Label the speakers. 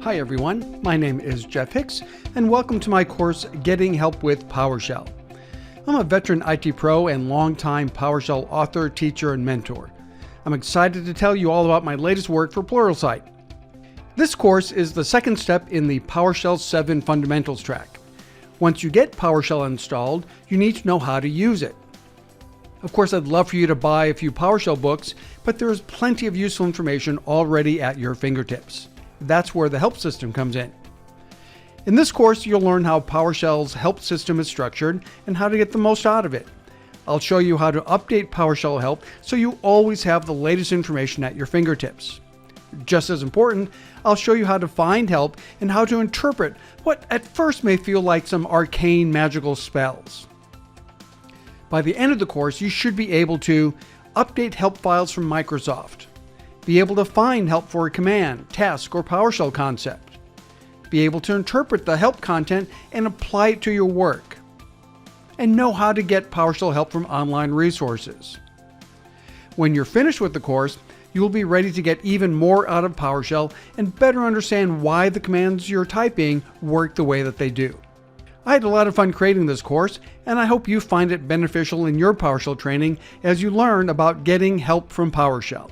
Speaker 1: Hi everyone, my name is Jeff Hicks, and welcome to my course, Getting Help with PowerShell. I'm a veteran IT pro and longtime PowerShell author, teacher, and mentor. I'm excited to tell you all about my latest work for Pluralsight. This course is the second step in the PowerShell 7 Fundamentals track. Once you get PowerShell installed, you need to know how to use it. Of course, I'd love for you to buy a few PowerShell books, but there is plenty of useful information already at your fingertips. That's where the help system comes in. In this course, you'll learn how PowerShell's help system is structured and how to get the most out of it. I'll show you how to update PowerShell help so you always have the latest information at your fingertips. Just as important, I'll show you how to find help and how to interpret what at first may feel like some arcane magical spells. By the end of the course, you should be able to update help files from Microsoft, be able to find help for a command, task, or PowerShell concept, be able to interpret the help content and apply it to your work, and know how to get PowerShell help from online resources. When you're finished with the course, you will be ready to get even more out of PowerShell and better understand why the commands you're typing work the way that they do. I had a lot of fun creating this course, and I hope you find it beneficial in your PowerShell training as you learn about getting help from PowerShell.